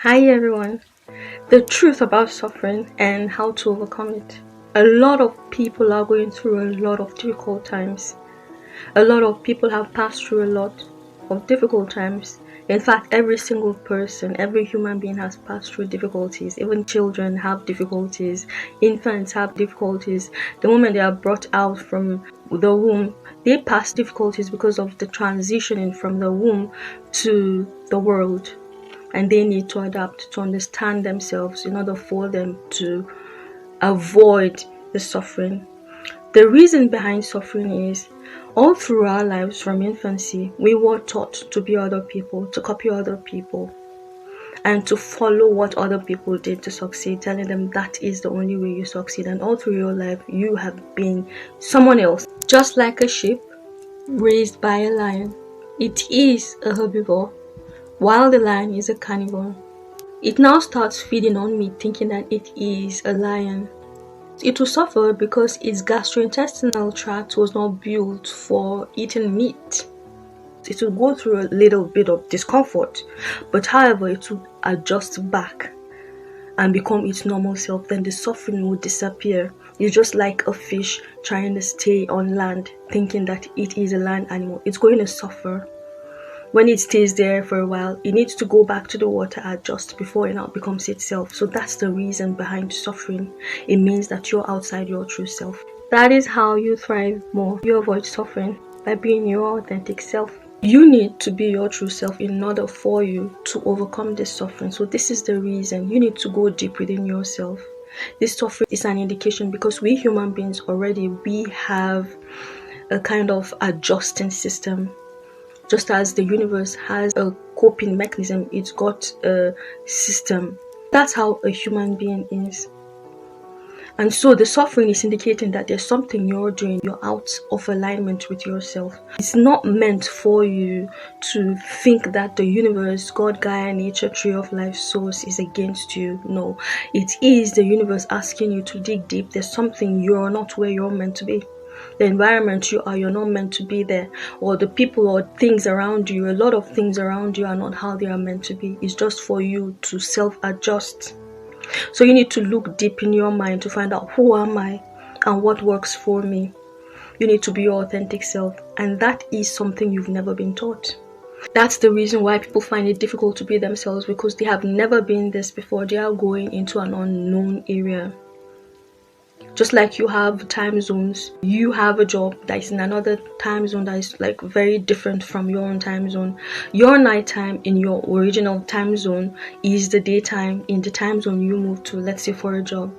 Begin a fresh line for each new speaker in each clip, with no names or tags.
Hi everyone. The truth about suffering and how to overcome it. A lot of people are going through a lot of difficult times. A lot of people have passed through a lot of difficult times. In fact, every single person, every human being has passed through difficulties. Even children have difficulties. Infants have difficulties. The moment they are brought out from the womb, they pass difficulties because of the transitioning from the womb to the world, and they need to adapt to understand themselves in order for them to avoid the suffering. The reason behind suffering is all through our lives from infancy, we were taught to be other people, to copy other people, and to follow what other people did to succeed, telling them that is the only way you succeed. And all through your life, you have been someone else. Just like a sheep raised by a lion, it is a herbivore, while the lion is a carnivore. It now starts feeding on meat, thinking that it is a lion. It will suffer because its gastrointestinal tract was not built for eating meat. It will go through a little bit of discomfort, but however, it will adjust back and become its normal self. Then the suffering will disappear. It's just like a fish trying to stay on land, thinking that it is a land animal. It's going to suffer. When it stays there for a while, it needs to go back to the water, adjust before it now becomes itself. So that's the reason behind suffering. It means that you're outside your true self. That is how you thrive more. You avoid suffering by being your authentic self. You need to be your true self in order for you to overcome this suffering. So this is the reason you need to go deep within yourself. This suffering is an indication because we human beings already, we have a kind of adjusting system. Just as the universe has a coping mechanism, it's got a system. That's how a human being is. And so the suffering is indicating that there's something you're doing, you're out of alignment with yourself. It's not meant for you to think that the universe, God, Gaia, nature, tree of life, source is against you. No, it is the universe asking you to dig deep. There's something you're not where you're meant to be. The environment you're not meant to be there, or the people or things around you, a lot of things around you are not how they are meant to be. It's just for you to self-adjust. So you need to look deep in your mind to find out, who am I and what works for me? You need to be your authentic self, and that is something you've never been taught. That's the reason why people find it difficult to be themselves, because they have never been this before. They are going into an unknown area. Just like you have time zones, you have a job that is in another time zone that is like very different from your own time zone. Your nighttime in your original time zone is the daytime in the time zone you move to, let's say for a job.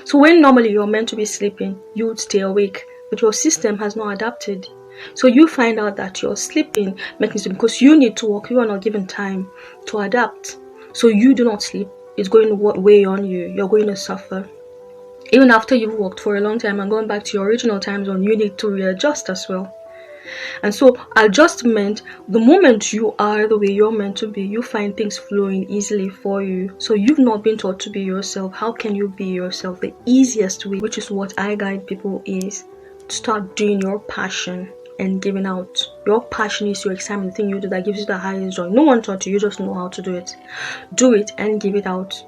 So when normally you're meant to be sleeping, you would stay awake, but your system has not adapted. So you find out that your sleeping mechanism, because you need to work, you are not given time to adapt. So you do not sleep. It's going to weigh on you. You're going to suffer. Even after you've worked for a long time and gone back to your original time zone, you need to readjust as well. And so adjustment, the moment you are the way you're meant to be, you find things flowing easily for you. So you've not been taught to be yourself. How can you be yourself? The easiest way, which is what I guide people, is to start doing your passion and giving out. Your passion is your excitement, the thing you do that gives you the highest joy. No one taught you, you just know how to do it. Do it and give it out.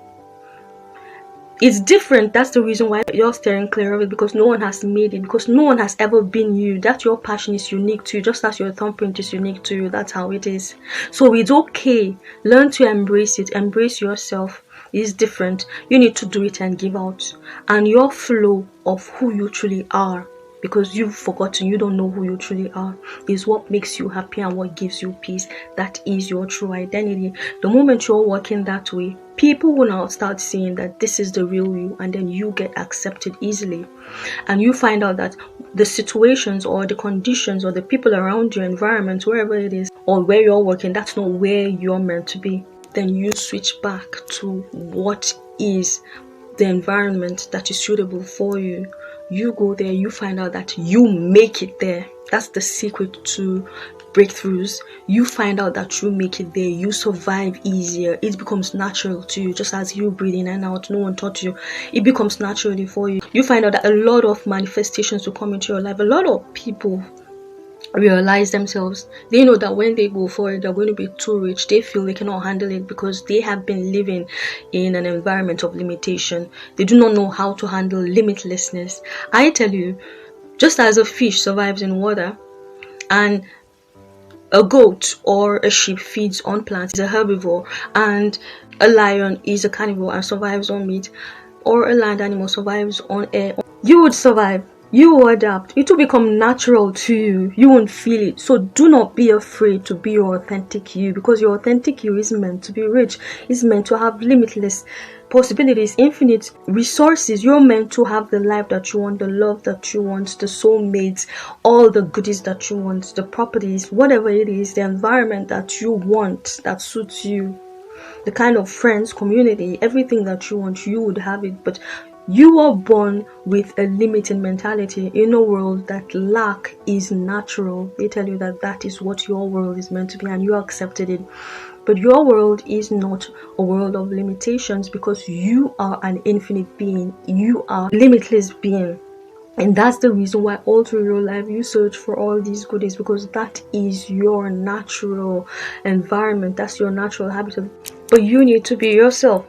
It's different. That's the reason why you're steering clear of it, because no one has made it, because no one has ever been you. That your passion is unique to you, just as your thumbprint is unique to you. That's how it is. So it's okay. Learn to embrace it. Embrace yourself. It's different. You need to do it and give out. And your flow of who you truly are, because you've forgotten, you don't know who you truly are, is what makes you happy and what gives you peace. That is your true identity. The moment you're working that way, people will now start seeing that this is the real you, and then you get accepted easily. And you find out that the situations or the conditions or the people around your environment, wherever it is, or where you're working, that's not where you're meant to be. Then you switch back to what is the environment that is suitable for you. You go there, you find out that you make it there. That's the secret to breakthroughs. You find out that you make it there, you survive easier. It becomes natural to you, just as you breathe in and out. No one taught you. It becomes naturally for you. You find out that a lot of manifestations will come into your life. A lot of people realize themselves. They know that when they go for it, they're going to be too rich. They feel they cannot handle it because they have been living in an environment of limitation. They do not know how to handle limitlessness. I tell you, just as a fish survives in water and a goat or a sheep feeds on plants, is a herbivore, and a lion is a carnivore and survives on meat, or a land animal survives on air, you would survive. You will adapt. It will become natural to you. You won't feel it. So do not be afraid to be your authentic you, because your authentic you is meant to be rich. It's meant to have limitless possibilities, infinite resources. You're meant to have the life that you want, the love that you want, the soulmates, all the goodies that you want, the properties, whatever it is, the environment that you want, that suits you, the kind of friends, community, everything that you want, you would have it. But you are born with a limiting mentality in a world that lack is natural. They tell you that that is what your world is meant to be, and you accepted it. But your world is not a world of limitations, because you are an infinite being. You are a limitless being. And that's the reason why all through your life you search for all these goodies, because that is your natural environment. That's your natural habitat. But you need to be yourself.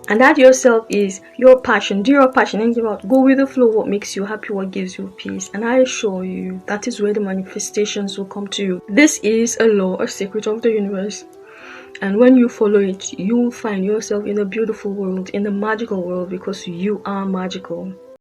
And that yourself is your passion. Do your passion and give out. Go with the flow. What makes you happy, what gives you peace. And I assure you, that is where the manifestations will come to you. This is a law, a secret of the universe. And when you follow it, you will find yourself in a beautiful world, in a magical world, because you are magical.